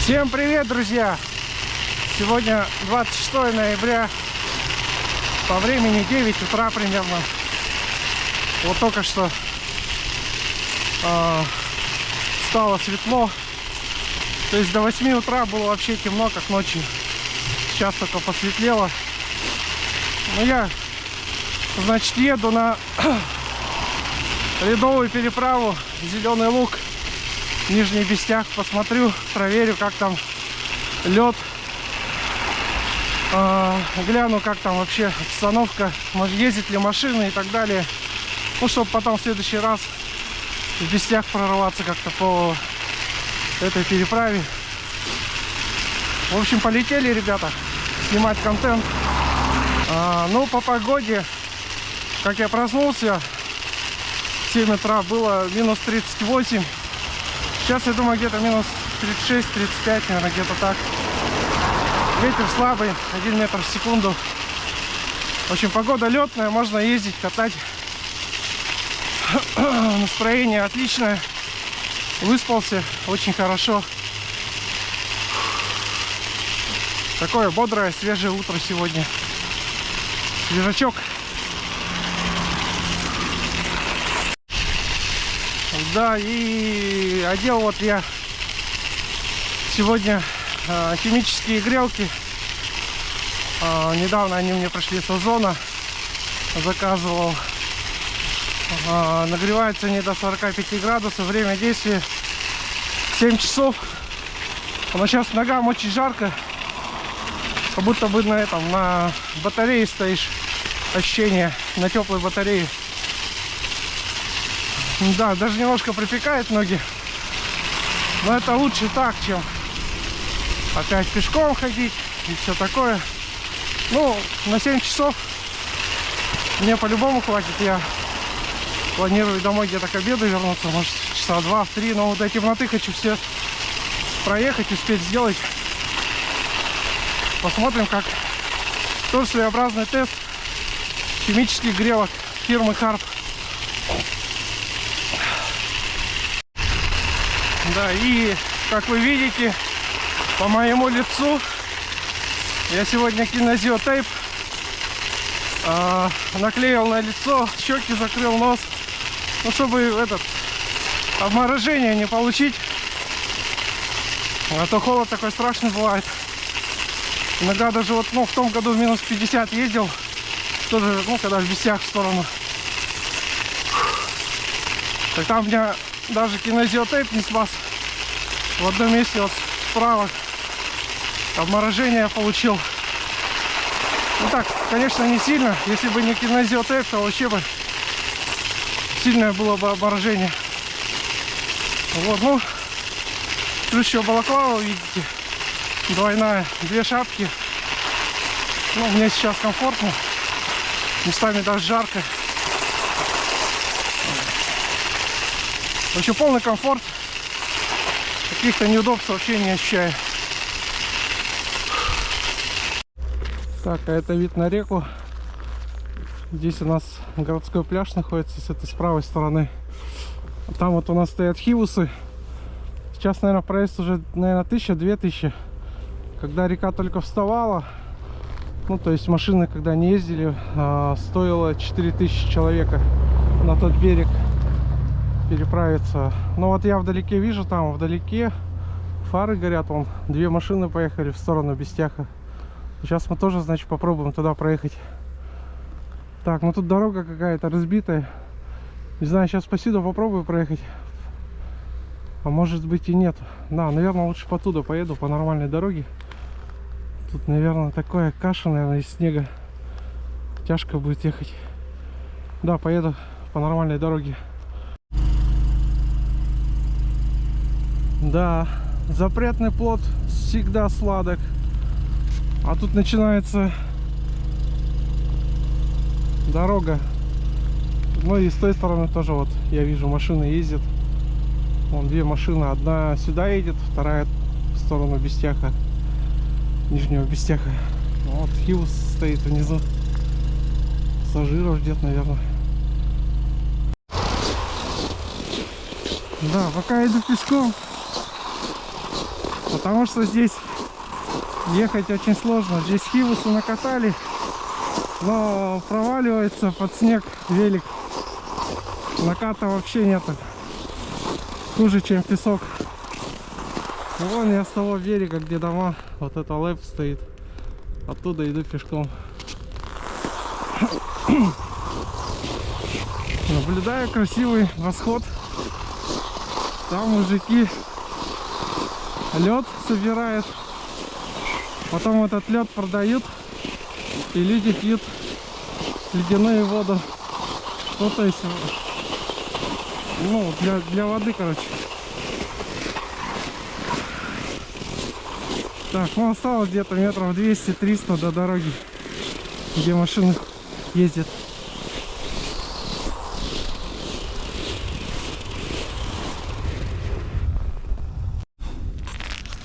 Всем привет, друзья! Сегодня 26 ноября, по времени 9 утра примерно. Вот только что стало светло. То есть до 8 утра было вообще темно, как ночью. Сейчас только посветлело. Но я, значит, еду на ледовую переправу Зеленый Луг, Нижний Бестях. Посмотрю, проверю, как там лед. Гляну, как там вообще обстановка, может, ездит ли машины и так далее. Ну, чтобы потом в следующий раз в Бестях прорваться как-то по этой переправе. В общем, полетели, ребята, снимать контент. Ну, по погоде, как я проснулся в 7 утра, было минус 38. Сейчас, я думаю, где-то минус 36-35, наверное, где-то так. Ветер слабый, 1 метр в секунду. В общем, погода летная, можно ездить, катать. Настроение отличное. Выспался очень хорошо. Такое бодрое, свежее утро сегодня. Свежачок. Да, и одел вот я сегодня химические грелки. Недавно они мне пришли с Озона. Заказывал. Нагреваются они до 45 градусов. Время действия 7 часов. Но сейчас ногам очень жарко. Как будто бы на батарее стоишь. Ощущение на теплой батарее. Да, даже немножко припекает ноги. Но это лучше так, чем опять пешком ходить и все такое. Ну, на 7 часов мне по-любому хватит. Я планирую домой где-то к обеду вернуться, может, часа 2-3. Но до темноты хочу все проехать, успеть сделать. Посмотрим, как. Тоже своеобразный тест химических грелок фирмы Харп. Да, и как вы видите по моему лицу, я сегодня кинезиотейп наклеил на лицо, щеки закрыл, нос, ну, чтобы обморожение не получить. А то холод такой страшный бывает. Иногда даже вот, в том году в минус 50 ездил, тоже, когда в Бестях в сторону. Так там у меня даже кинезиотейп не спас. В одном месте вот справа обморожение получил. Ну так, конечно, не сильно. Если бы не кинезиотейп, то вообще бы сильное было бы обморожение. Вот, плюс еще балаклава, видите, двойная, 2 шапки. Мне сейчас комфортно. Местами даже жарко. Вообще полный комфорт. Каких-то неудобств вообще не ощущаю. Так, а это вид на реку. Здесь у нас городской пляж находится с этой с правой стороны. Там вот у нас стоят хивусы. Сейчас, наверное, проезд уже, 1000-2000. Когда река только вставала, то есть машины, когда не ездили, стоило 4000 человека на тот берег переправиться. Но вот я вдалеке вижу, там вдалеке фары горят, вон 2 машины поехали в сторону Бестяха. Сейчас мы тоже, значит, попробуем туда проехать. Так, тут дорога какая-то разбитая. Не знаю, сейчас по сюда попробую проехать. А может быть и нет. Да, наверное, лучше по туда поеду, по нормальной дороге. Тут, наверное, такая каша, наверное, из снега. Тяжко будет ехать. Да, поеду по нормальной дороге. Да, запретный плод всегда сладок. А тут начинается дорога. И с той стороны тоже вот я вижу, машины ездят. Вон 2 машины. Одна сюда едет, вторая в сторону Бестяха. Нижнего Бестяха. Вот хивус стоит внизу. Пассажиров ждет, наверное. Да, пока иду пешком, Потому что здесь ехать очень сложно. Здесь хивусу накатали, но проваливается под снег велик. Наката вообще нету. Хуже, чем песок. Вон я с того берега, где дома, вот эта лэп стоит. Оттуда иду пешком. Наблюдаю красивый восход. Там мужики лед собирают. Потом этот лед продают. И люди пьют ледяную воду. Ну, то есть, ну, для воды, короче. Так, ну осталось где-то метров 200-300 до дороги, где машины ездят.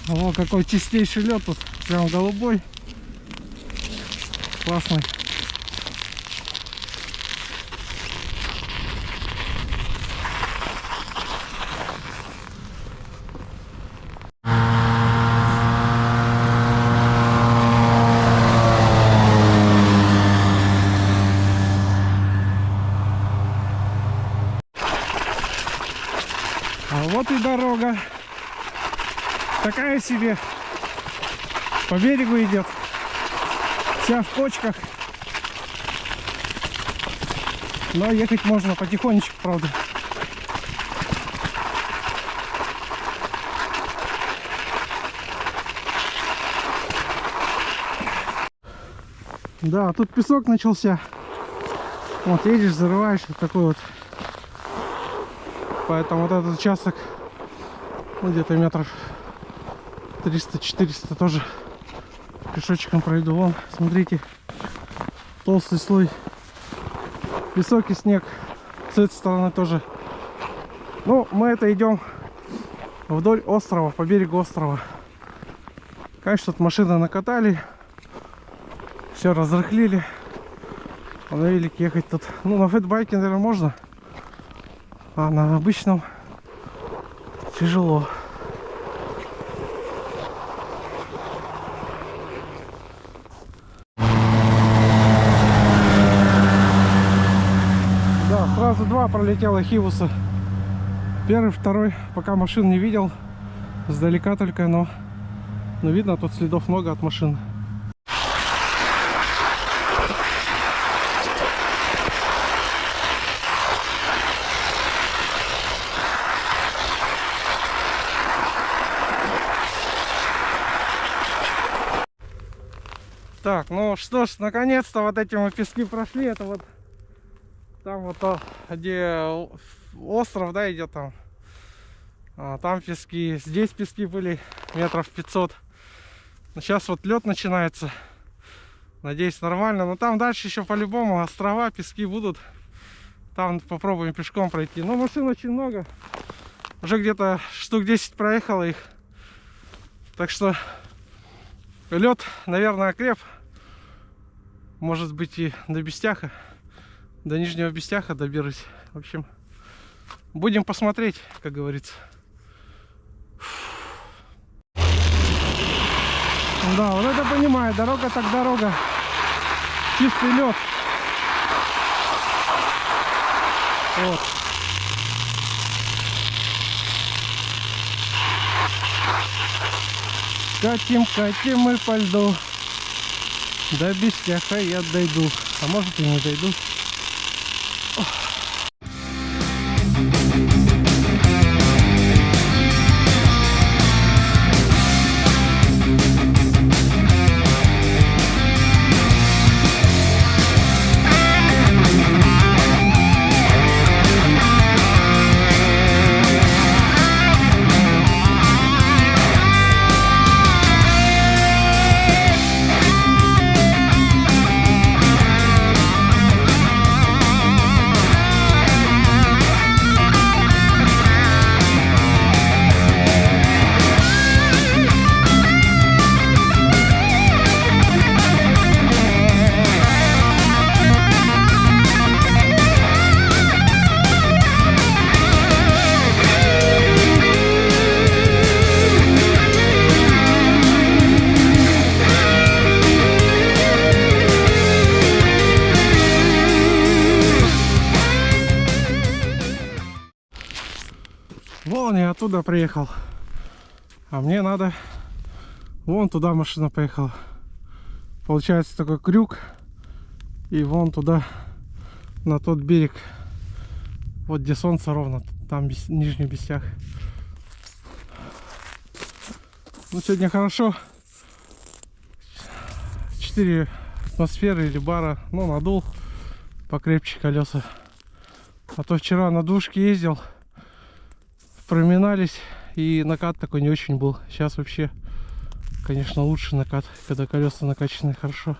О, какой чистейший лед тут, прям голубой, классный. А вот и дорога. Такая себе. По берегу идет. Вся в кочках. Но ехать можно потихонечку, правда. Да, тут песок начался. Вот едешь, зарываешь вот такой вот. Поэтому вот этот участок, ну, где-то метров 300-400 тоже пешочком пройду. Вон, смотрите, толстый слой песок и снег. С этой стороны тоже. Ну, мы это идем вдоль острова, по берегу острова. Конечно, тут машины накатали, все разрыхлили. А на велике ехать тут, ну, на фэтбайке, наверное, можно. А на обычном тяжело. Да, сразу два пролетело хивуса. Первый, второй, пока машин не видел. Сдалека только, но видно, тут следов много от машин. Так, ну что ж, наконец-то вот эти мы пески прошли. Это вот там вот то, где остров, да, идет там. Там пески, здесь пески были метров 500. Но сейчас вот лед начинается. Надеюсь, нормально. Но там дальше еще по-любому острова, пески будут. Там попробуем пешком пройти. Но машин очень много. Уже где-то штук 10 проехало их. Так что лед, наверное, окреп. Может быть, и до Бестяха, до Нижнего Бестяха доберусь. В общем, будем посмотреть, как говорится. Да, вот это понимаю, дорога так дорога. Чистый лед. Вот. Катим, катим мы по льду. До Бестяха я дойду. А может и не дойду. оттуда приехал. А мне надо... Вон туда машина поехала. Получается такой крюк. И вон туда, на тот берег. Вот где солнце ровно. Там Нижний Бестях. Ну, сегодня хорошо. 4 атмосферы или бара. Ну, надул покрепче колеса. А то вчера на двушке ездил. Проминались. И накат такой не очень был. Сейчас вообще, конечно, лучше накат, когда колеса накачаны хорошо.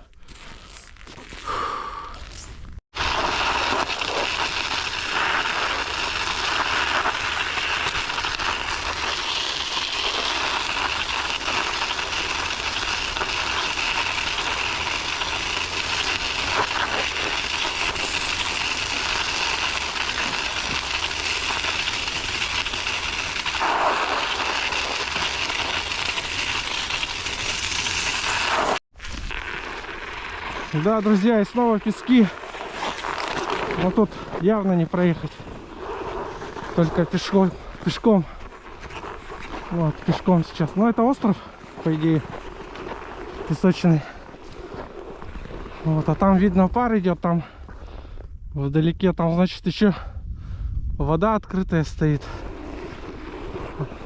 Да, друзья, и снова пески. Но тут явно не проехать. Только пешком. Вот, пешком сейчас. Но это остров, по идее, песочный. Вот, а там видно пар идет, там вдалеке, там, значит, еще вода открытая стоит.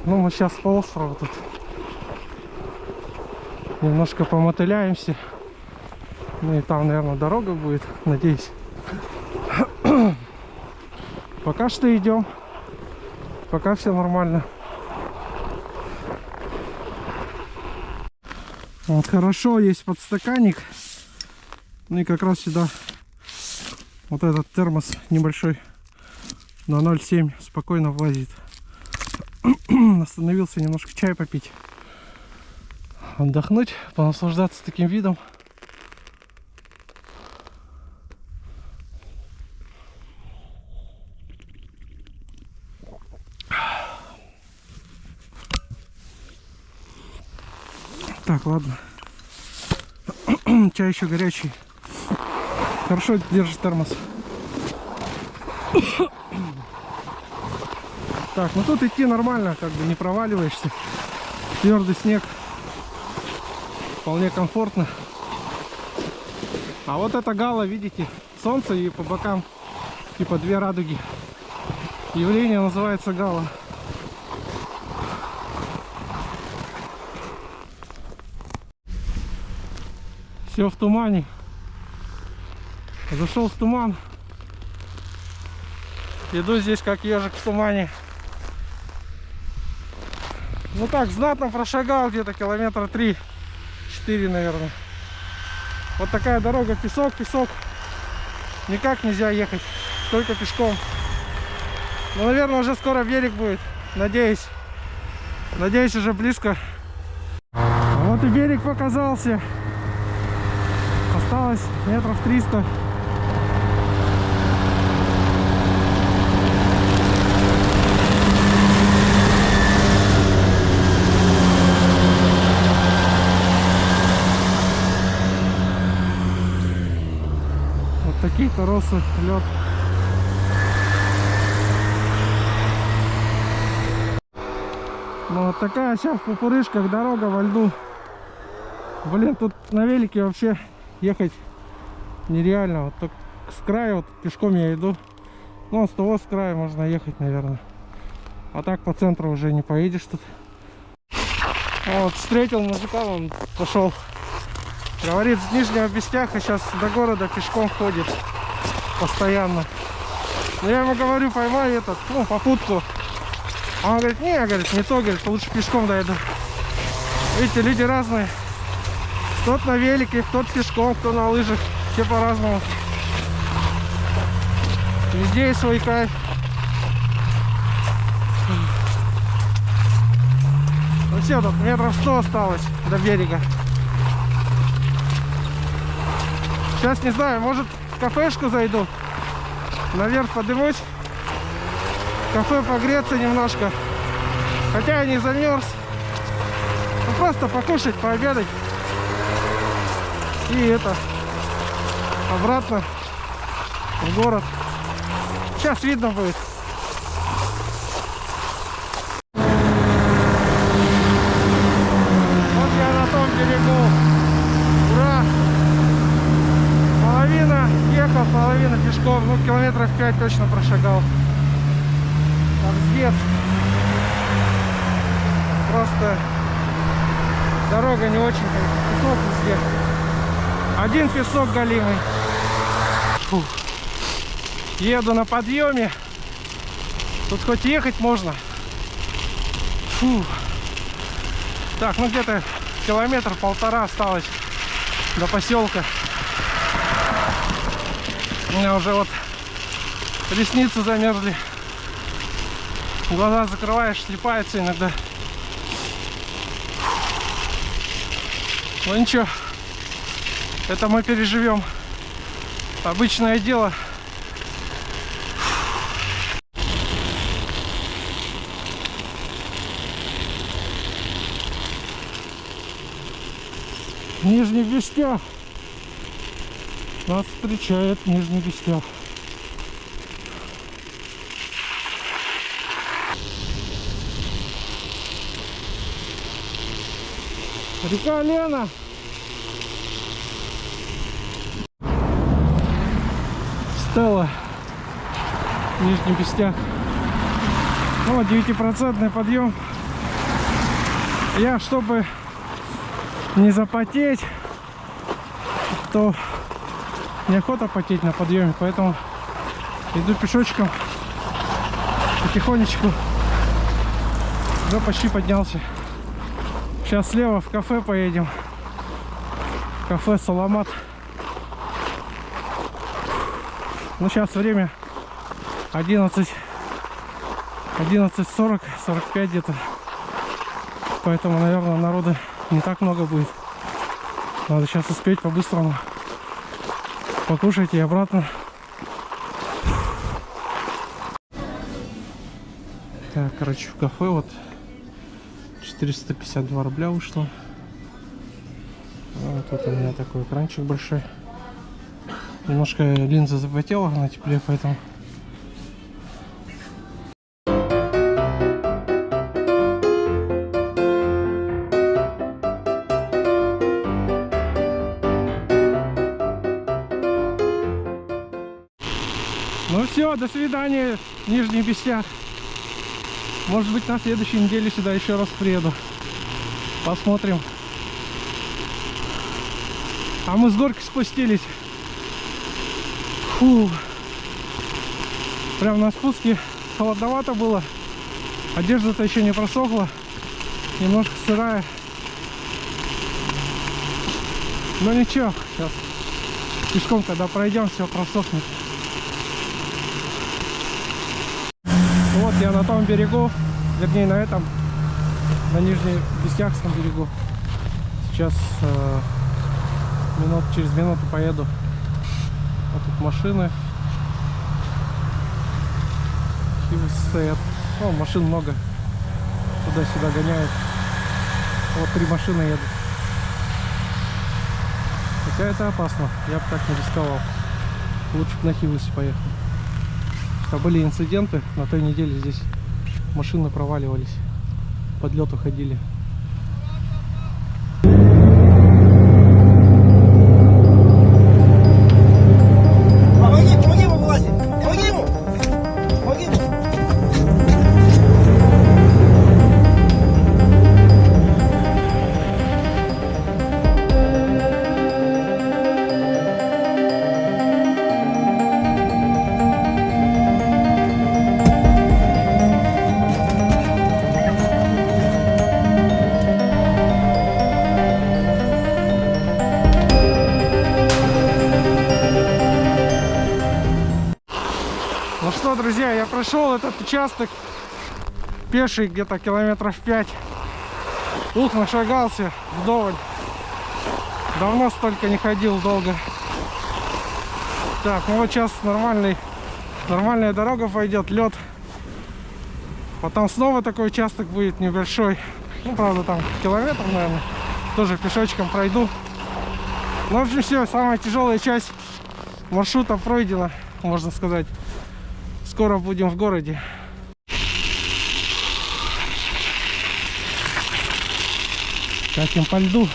Ну, мы сейчас по острову тут немножко помотыляемся. Ну и там, наверное, дорога будет, надеюсь. Пока что идем. Пока все нормально. Вот, хорошо, есть подстаканник. Ну и как раз сюда вот этот термос небольшой на 0,7 спокойно влазит. Остановился немножко чай попить. Отдохнуть, понаслаждаться таким видом. Так, ладно. Чай еще горячий. Хорошо держит термос. Так, ну тут идти нормально, как бы не проваливаешься. Твердый снег. Вполне комфортно. А вот это гала, видите, солнце и по бокам типа две радуги. Явление называется гала. Все в тумане. Зашел в туман. Иду здесь как ежик в тумане. Ну так, знатно прошагал, где-то километра 3-4, наверное. Вот такая дорога, песок, песок. Никак нельзя ехать, только пешком. Ну, наверное, уже скоро берег будет. Надеюсь. Надеюсь, уже близко. Вот и берег показался. Осталось метров 300. Вот такие торосы, лед. Ну вот такая сейчас в пупырышках дорога во льду. Блин, тут на велике вообще ехать нереально. Вот так с края, вот пешком я иду. Ну, с того с края можно ехать, наверное. А так по центру уже не поедешь тут. Вот, встретил мужика, он пошел. Говорит, с Нижнего Бестяха сейчас до города пешком ходит постоянно. Но я ему говорю, поймай этот, ну, попутку. А он говорит, не, говорит, не то, говорит, лучше пешком дойду. Видите, люди разные. Кто-то на велике, кто-то пешком, кто на лыжах. Все по-разному. Везде есть свой кайф. Ну все, тут метров 100 осталось до берега. Сейчас не знаю, может в кафешку зайду. Наверх поднимусь. В кафе погреться немножко. Хотя я не замерз. Ну, просто покушать, пообедать. И это, обратно в город. Сейчас видно будет. 4,5 пешком, ну километров 5 точно прошагал. Пиздец. Просто дорога не очень, песок везде. Один песок галимый. Фух. Еду на подъеме. Тут хоть ехать можно. Фух. Так, ну где-то километр-полтора осталось до поселка. У меня уже вот ресницы замерзли. Глаза закрываешь, слипается иногда. Ну ничего, это мы переживем. Обычное дело. Нижний Бестях нас встречает. Нижний Бестях. Река Лена. Стелла. Нижний Бестях. Ну, 9% подъем. Я, чтобы не запотеть, то неохота потеть на подъеме, поэтому иду пешочком потихонечку. Уже почти поднялся. Сейчас слева в кафе поедем. Кафе Саламат. Ну сейчас время 11:40, 45 где-то. Поэтому, наверное, народу не так много будет. Надо сейчас успеть по-быстрому покушать и обратно. Так, короче, в кафе вот 452 рубля вышло. Вот тут у меня такой экранчик большой. Немножко линза запотела на тепле, поэтому... Ну все, до свидания, Нижний Бестях. Может быть, на следующей неделе сюда еще раз приеду. Посмотрим. А мы с горки спустились. Фу. Прям на спуске холодновато было. Одежда-то еще не просохла. Немножко сырая. Но ничего, сейчас пешком, когда пройдем, все просохнет. Вот я на том берегу, вернее на этом, на Нижнебестяхском берегу. Сейчас через минуту поеду. Вот тут машины. Хивы стоят. О, машин много. Туда-сюда гоняют. Вот 3 машины едут. Хотя это опасно. Я бы так не рисковал. Лучше бы на Хивусе поехал. Были инциденты, на той неделе здесь машины проваливались, под лед уходили. Помоги ему вылазить! Помоги ему! Помоги ему! Ну что, друзья, я прошел этот участок пеший где-то километров 5. Ух, нашагался вдоволь. Давно столько не ходил, долго. Так, ну вот сейчас нормальная дорога пойдет, лед. Потом снова такой участок будет небольшой. Ну, правда, там километр, наверное. Тоже пешочком пройду. Ну, в общем, все, самая тяжелая часть маршрута пройдена, можно сказать. Скоро будем в городе. Катим по льду.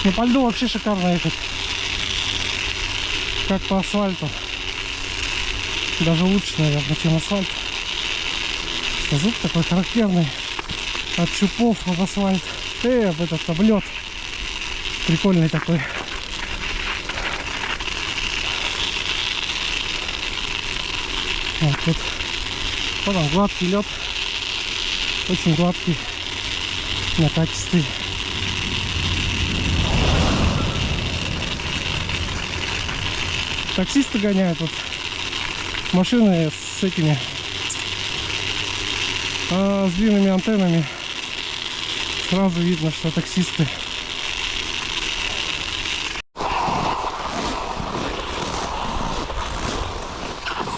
Ну, по льду вообще шикарно ехать. как по асфальту. Даже лучше, наверное, чем асфальт. Звук такой характерный от шипов об асфальт. Об этот об лед. Прикольный такой. Вот тут. Вот он, гладкий лед. Очень гладкий. Накатистый. Таксисты гоняют вот машины с этими с длинными антеннами. Сразу видно, что таксисты.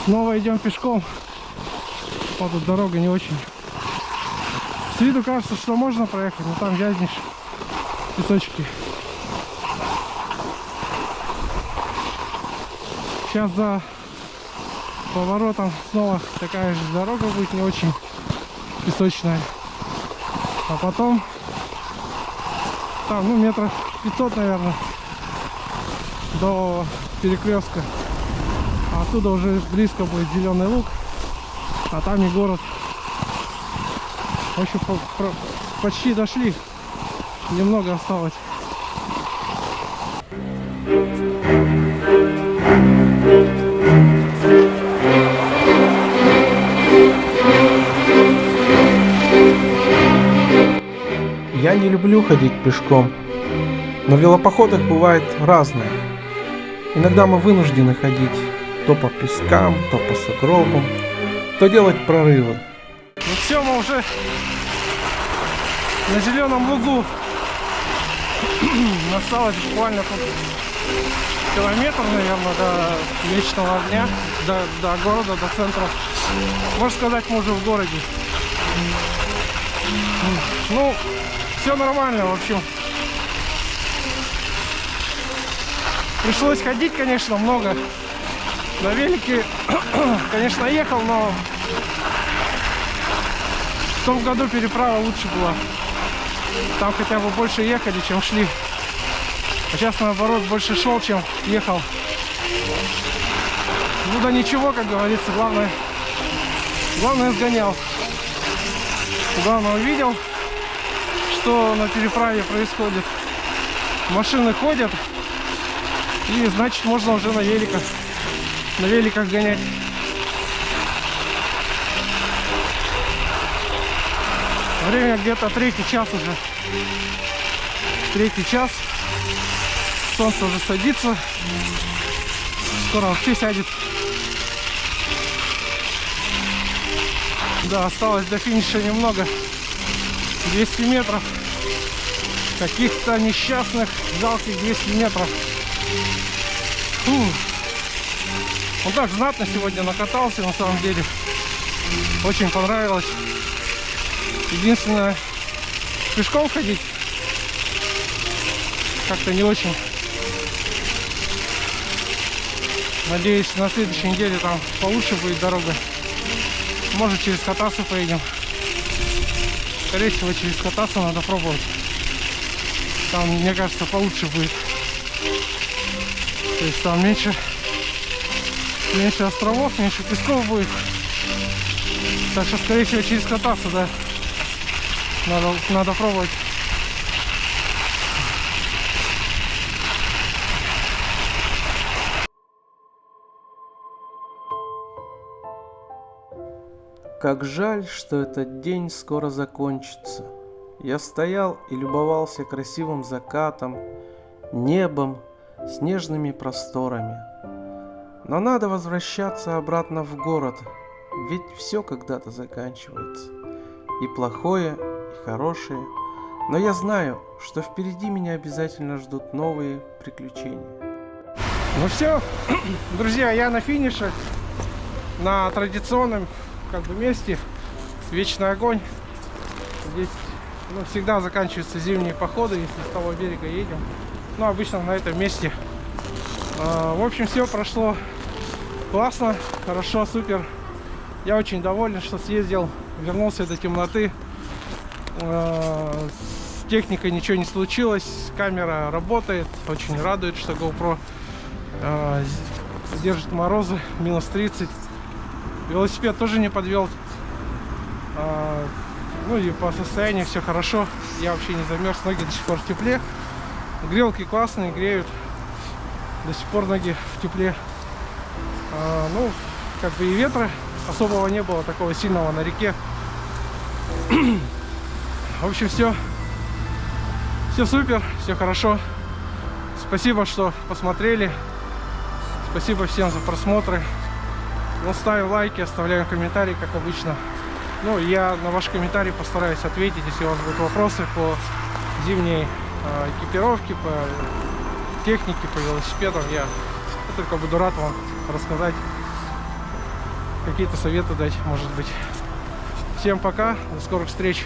Снова идем пешком. Вот тут дорога не очень. С виду кажется, что можно проехать, но там вязнешь в песочке. Сейчас за поворотом снова такая же дорога будет, не очень песочная. А потом там, ну, метров 500, наверное, до перекрестка. А оттуда уже близко будет Зеленый Луг, а там и город. В общем, почти дошли. Немного осталось. Я не люблю ходить пешком, но в велопоходах бывает разное. Иногда мы вынуждены ходить то по пескам, то по сугробам, то делать прорывы. Ну все, мы уже на Зеленом Лугу. Осталось буквально километр, наверное, до Вечного Огня, до города, до центра. Можно сказать, мы уже в городе. Ну, все нормально, в общем. Пришлось ходить, конечно, много. На велике, конечно, ехал, но в том году переправа лучше была. Там хотя бы больше ехали, чем шли. А сейчас, наоборот, больше шел, чем ехал. Ну да ничего, как говорится, главное сгонял. Главное увидел, что на переправе происходит. Машины ходят, и значит можно уже на великах гонять. Время где-то 3-й час уже. 3-й час. Солнце уже садится. Скоро вообще сядет. Да, осталось до финиша немного. 200 метров. Каких-то несчастных, жалких 200 метров. Фу. Он так знатно сегодня накатался, на самом деле. Очень понравилось. Единственное, пешком ходить как-то не очень. Надеюсь, на следующей неделе там получше будет дорога. Может, через Катасу поедем. Скорее всего, через Катасу надо пробовать. Там, мне кажется, получше будет. То есть там меньше островов, меньше песков будет. Так что, скорее всего, через Катасу, да. Надо пробовать. Как жаль, что этот день скоро закончится. Я стоял и любовался красивым закатом, небом, снежными просторами. Но надо возвращаться обратно в город, ведь все когда-то заканчивается. И плохое, и хорошее. Но я знаю, что впереди меня обязательно ждут новые приключения. Ну все, друзья, я на финише. На традиционном месте. Вечный огонь. Здесь всегда заканчиваются зимние походы, если с того берега едем. Ну, обычно на этом месте. В общем, все прошло классно, хорошо, супер. Я очень доволен, что съездил, вернулся до темноты. С техникой ничего не случилось, камера работает. Очень радует, что GoPro держит морозы, минус 30. Велосипед тоже не подвел. Ну и по состоянию все хорошо. Я вообще не замерз, ноги до сих пор в тепле. Грелки классные, греют. До сих пор ноги в тепле. Ну, как бы и ветра особого не было, такого сильного на реке. В общем, все супер, все хорошо. Спасибо, что посмотрели. Спасибо всем за просмотры. Ну, ставим лайки, оставляем комментарии, как обычно. Ну, я на ваши комментарии постараюсь ответить, если у вас будут вопросы по зимней экипировке, по технике, по велосипедам. Я только буду рад вам рассказать, какие-то советы дать, может быть. Всем пока, до скорых встреч.